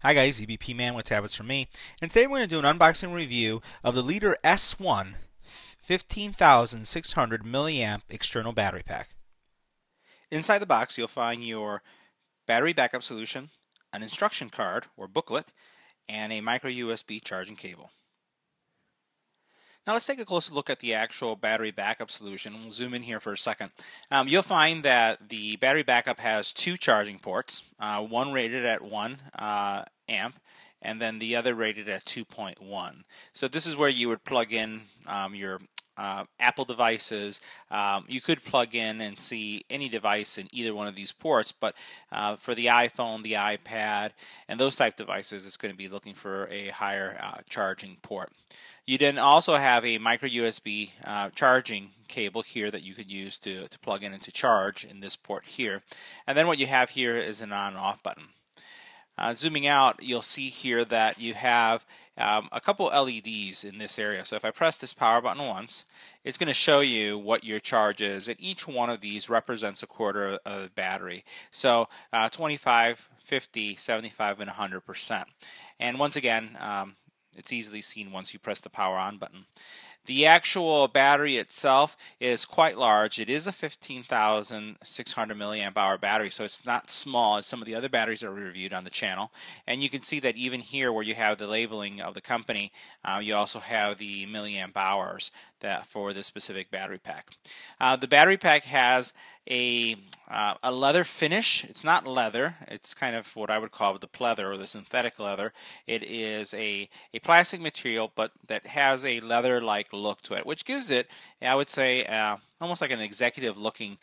Hi guys, EBPMAN with tablets from me, and today we're going to do an unboxing review of the Leader S1 15600 milliamp external battery pack. Inside the box you'll find your battery backup solution, an instruction card or booklet, and a micro USB charging cable. Now let's take a closer look at the actual battery backup solution. We'll zoom in here for a second. You'll find that the battery backup has two charging ports, one rated at 1 amp and then the other rated at 2.1. So this is where you would plug in your Apple devices. You could plug in and see any device in either one of these ports, but for the iPhone, the iPad, and those type devices, it's going to be looking for a higher charging port. You then also have a micro USB charging cable here that you could use to plug in and to charge in this port here. And then what you have here is an on and off button. Zooming out, you'll see here that you have a couple LEDs in this area. So if I press this power button once, it's going to show you what your charge is, and each one of these represents a quarter of the battery. So 25, 50, 75, and 100%. And once again, it's easily seen once you press the power on button. The actual battery itself is quite large. It is a 15,600 milliamp hour battery, so it's not small as some of the other batteries that we reviewed on the channel. And you can see that even here where you have the labeling of the company, you also have the milliamp hours that for this specific battery pack. The battery pack has a leather finish. It's not leather. It's kind of what I would call the pleather or the synthetic leather. It is a plastic material, but that has a leather-like look to it, which gives it, I would say, almost like an executive looking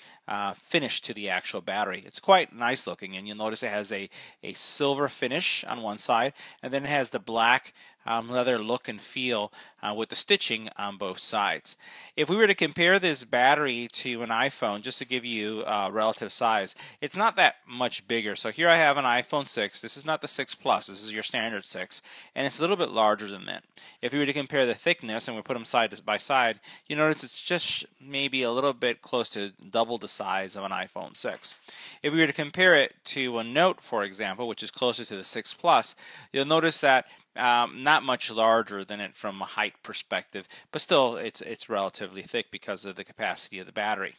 finish to the actual battery. It's quite nice looking, and you'll notice it has a silver finish on one side, and then it has the black leather look and feel with the stitching on both sides. If we were to compare this battery to an iPhone, just to give you relative size, it's not that much bigger. So here I have an iPhone 6. This is not the 6 Plus. This is your standard 6, and it's a little bit larger than that. If we were to compare the thickness and we put them side by side, you notice it's just maybe a little bit close to double the size of an iPhone 6. If we were to compare it to a Note, for example, which is closer to the 6 Plus, you'll notice that not much larger than it from a height perspective, but still it's relatively thick because of the capacity of the battery.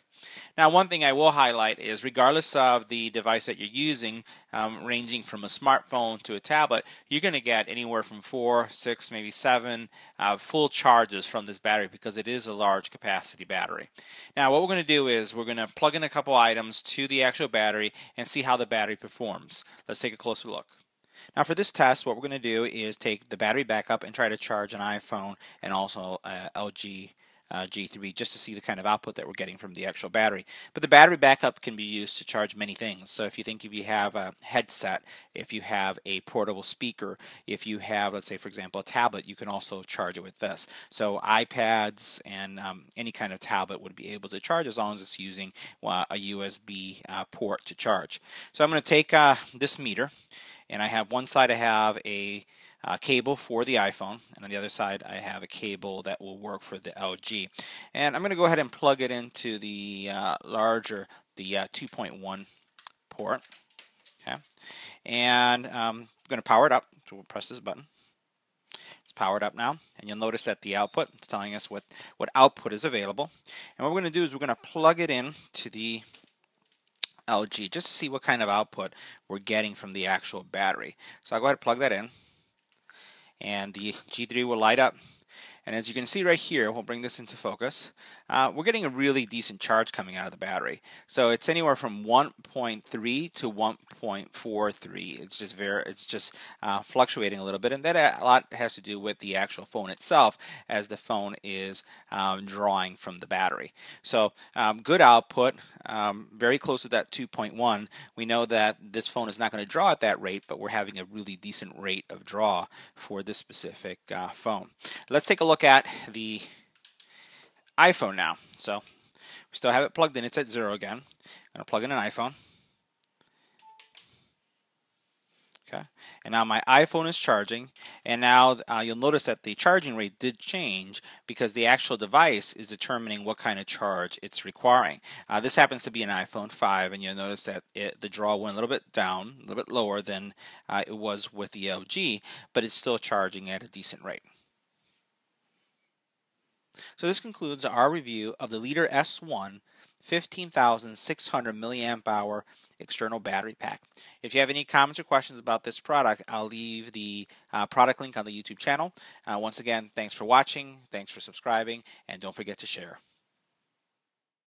Now, one thing I will highlight is regardless of the device that you're using, ranging from a smartphone to a tablet, you're going to get anywhere from 4, 6, maybe 7 full charges from this battery because it is a large capacity battery. Now, what we're going to do is we're going to plug in a couple items to the actual battery and see how the battery performs. Let's take a closer look. Now for this test, what we're going to do is take the battery backup and try to charge an iPhone and also LG G3 just to see the kind of output that we're getting from the actual battery. But the battery backup can be used to charge many things. So if you have a headset, if you have a portable speaker, if you have, let's say for example, a tablet, you can also charge it with this. So iPads and any kind of tablet would be able to charge as long as it's using a USB port to charge. So I'm going to take this meter, and I have one side I have a cable for the iPhone, and on the other side I have a cable that will work for the LG. And I'm going to go ahead and plug it into the larger, the 2.1 port. Okay, and I'm going to power it up. So we'll press this button. It's powered up now, and you'll notice that the output is telling us what output is available. And what we're going to do is we're going to plug it in to the LG just to see what kind of output we're getting from the actual battery. So I'll go ahead and plug that in, and the G3 will light up. And as you can see right here, we'll bring this into focus, we're getting a really decent charge coming out of the battery. So it's anywhere from 1.3 to 1.43. It's just fluctuating a little bit, and that a lot has to do with the actual phone itself, as the phone is drawing from the battery. So good output, very close to that 2.1. We know that this phone is not going to draw at that rate, but we're having a really decent rate of draw for this specific phone. Let's take a look at the iPhone now. So we still have it plugged in. It's at 0 again. I'm going to plug in an iPhone. Okay, and now my iPhone is charging, and now you'll notice that the charging rate did change because the actual device is determining what kind of charge it's requiring. This happens to be an iPhone 5, and you'll notice that the draw went a little bit down, a little bit lower than it was with the LG, but it's still charging at a decent rate. So this concludes our review of the Leader S1 15,600 milliamp hour external battery pack. If you have any comments or questions about this product, I'll leave the product link on the YouTube channel. Once again, thanks for watching, thanks for subscribing, and don't forget to share.